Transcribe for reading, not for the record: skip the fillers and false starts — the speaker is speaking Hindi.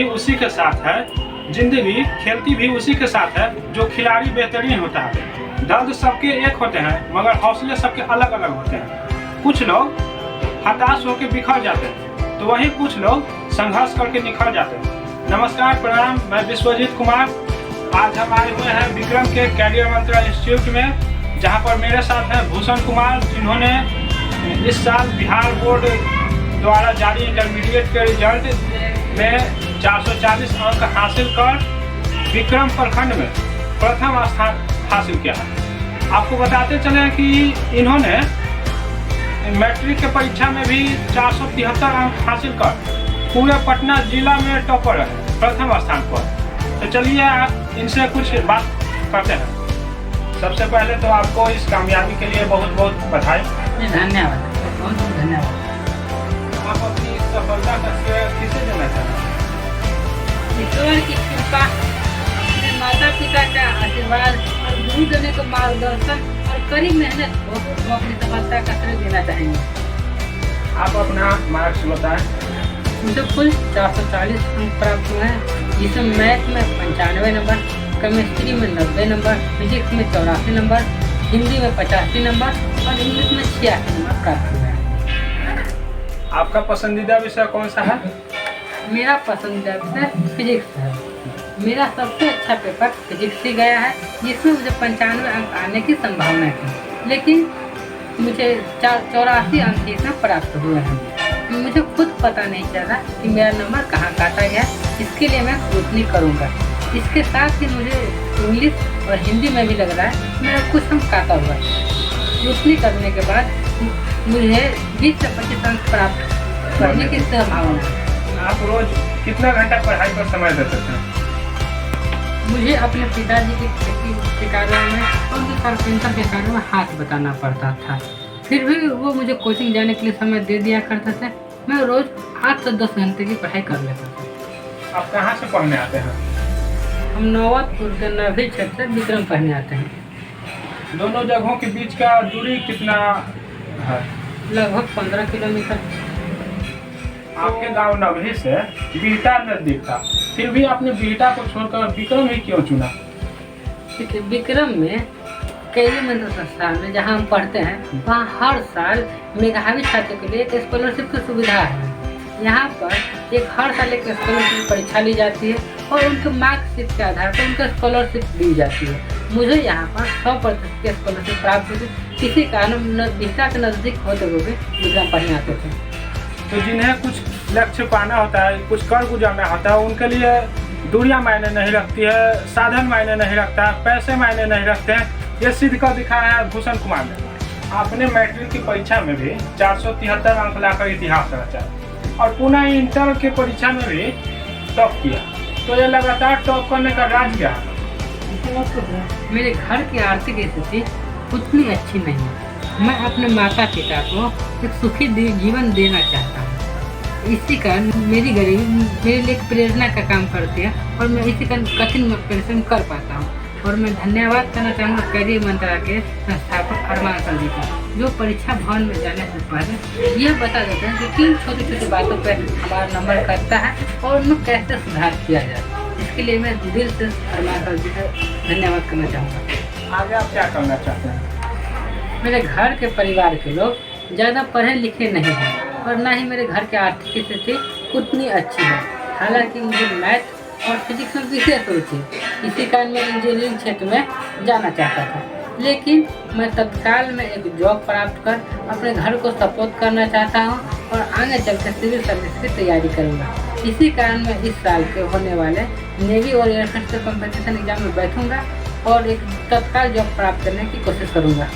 भी उसी के साथ है, जिंदगी खेलती भी उसी के साथ है जो खिलाड़ी बेहतरीन होता है। दर्द सबके एक होते हैं मगर हौसले सबके अलग अलग होते हैं। कुछ लोग हताश होकर बिखर जाते हैं तो वहीं कुछ लोग संघर्ष करके निखर जाते हैं। नमस्कार, प्रणाम, मैं विश्वजीत कुमार। आज हम आए हुए हैं विक्रम के कैरियर मंत्रा इंस्टीट्यूट में, जहां पर मेरे साथ हैं भूषण कुमार, जिन्होंने इस साल बिहार बोर्ड द्वारा जारी इंटरमीडिएट के रिजल्ट में 440 अंक हासिल कर विक्रम प्रखंड में प्रथम स्थान हासिल किया है। आपको बताते चले कि इन्होंने मैट्रिक के परीक्षा में भी 473 अंक हासिल कर पूरे पटना जिला में टॉपर है, प्रथम स्थान पर। तो चलिए आप इनसे कुछ बात करते हैं। सबसे पहले तो आपको इस कामयाबी के लिए बहुत बहुत बधाई। धन्यवाद, बहुत बहुत धन्यवाद। आप अपनी सफलता का श्रेय किसे देना चाहते हैं? ईश्वर की कृपा, अपने माता पिता का आशीर्वाद और गुरुजनों का मार्गदर्शन और कड़ी मेहनत को अपनी सफलता का श्रेय देना चाहेंगे। आप अपना मार्क्स बताएं। मुझे कुल 440 अंक प्राप्त हुए हैं, जिसमें मैथ में 95 नंबर, केमिस्ट्री में 90 नंबर, फिजिक्स में 84 नंबर, हिंदी में 85 नंबर और इंग्लिश में 86 नंबर प्राप्त हुए हैं। आपका पसंदीदा विषय कौन सा है? मेरा पसंदीदा विषय फिजिक्स है। मेरा सबसे अच्छा पेपर फिजिक्स ही गया है, जिसमें मुझे 95 अंक आने की संभावना थी, लेकिन मुझे 84 अंक इसमें प्राप्त हुए हैं। मुझे खुद पता नहीं चला कि मेरा नंबर कहाँ काटा गया। इसके लिए मैं रोशनी करूँगा। इसके साथ ही मुझे इंग्लिश और हिंदी में भी लग रहा है मेरा कुछ अंक काटा हुआ है। रोशनी करने के बाद मुझे 20 से 25 अंक प्राप्त करने की संभावना है। आप रोज कितना घंटा पढ़ाई पर समय देते थे? मुझे अपने पिताजी की खेती के कार्यों में और उनके कारपेंटर के कार्यों में हाथ बताना पड़ता था। फिर भी वो मुझे कोचिंग जाने के लिए समय दे दिया करते थे। मैं रोज 8 से 10 घंटे की पढ़ाई कर लेता था। आप कहाँ से पढ़ने आते हैं? हम नौबतपुर के नवी क्षेत्र से विक्रम पढ़ने आते हैं। दोनों जगहों के बीच का दूरी कितना है? लगभग 15 किलोमीटर। आपके गांव नवही से बिहटा नजदीक था, फिर भी आपने बिहटा को छोड़कर विक्रम ही क्यों चुना? विक्रम में कैली मंत्र संस्थान में जहाँ हम पढ़ते हैं, वहाँ हर साल मेधावी छात्रों के लिए एक स्कॉलरशिप की सुविधा है। यहाँ पर हर साल एक स्कॉलरशिप परीक्षा ली जाती है और उनके मार्कशीट के आधार पर उनको स्कॉलरशिप दी जाती है। मुझे यहाँ पर 100% की स्कॉलरशिप प्राप्त हुई थी। इसी कारण बिहटा के नज़दीक होते हुए विक्रम पढ़ने आते थे। तो जिन्हें कुछ लक्ष्य पाना होता है, कुछ कर गुजरना होता है, उनके लिए दूरियां मायने नहीं रखती है, साधन मायने नहीं रखता है, पैसे मायने नहीं रखते हैं। ये सिद्ध कर दिखाया है भूषण कुमार ने। आपने मैट्रिक की परीक्षा में भी 473 अंक लाकर इतिहास रचा और पुनः इंटर की परीक्षा में भी टॉप किया। तो ये लगातार टॉप करने का राज क्या है? मेरे घर की आर्थिक स्थिति उतनी अच्छी नहीं है। मैं अपने माता पिता को एक सुखी जीवन देना चाहता हूँ। इसी कारण मेरी गरीबी मेरे लिए एक प्रेरणा का काम करती है और मैं इसी कारण कठिन परिश्रम कर पाता हूँ। और मैं धन्यवाद करना चाहूँगा कैरियर मंत्रा के संस्थापक अरमान सर जी का, जो परीक्षा भवन में जाने से पहले यह बता देते हैं कि किन छोटी छोटी बातों पर हमारा नंबर करता है और उनमें कैसे सुधार किया जाए। इसके लिए मैं दिल से अरमान सर जी का धन्यवाद करना चाहूँगा। आगे आप क्या करना चाहते हैं? मेरे घर के परिवार के लोग ज़्यादा पढ़े लिखे नहीं हैं और ना ही मेरे घर की आर्थिक स्थिति उतनी अच्छी है। हालांकि मुझे मैथ और फिजिक्स में विशेष रुचि, इसी कारण मैं इंजीनियरिंग क्षेत्र में जाना चाहता था, लेकिन मैं तत्काल में एक जॉब प्राप्त कर अपने घर को सपोर्ट करना चाहता हूं और आगे चलकर सिविल सर्विस की तैयारी करूंगा। इसी कारण मैं इस साल के होने वाले नेवी और एयरफोर्स के कॉम्पिटिशन एग्जाम में बैठूंगा और एक तत्काल जॉब प्राप्त करने की कोशिश करूंगा।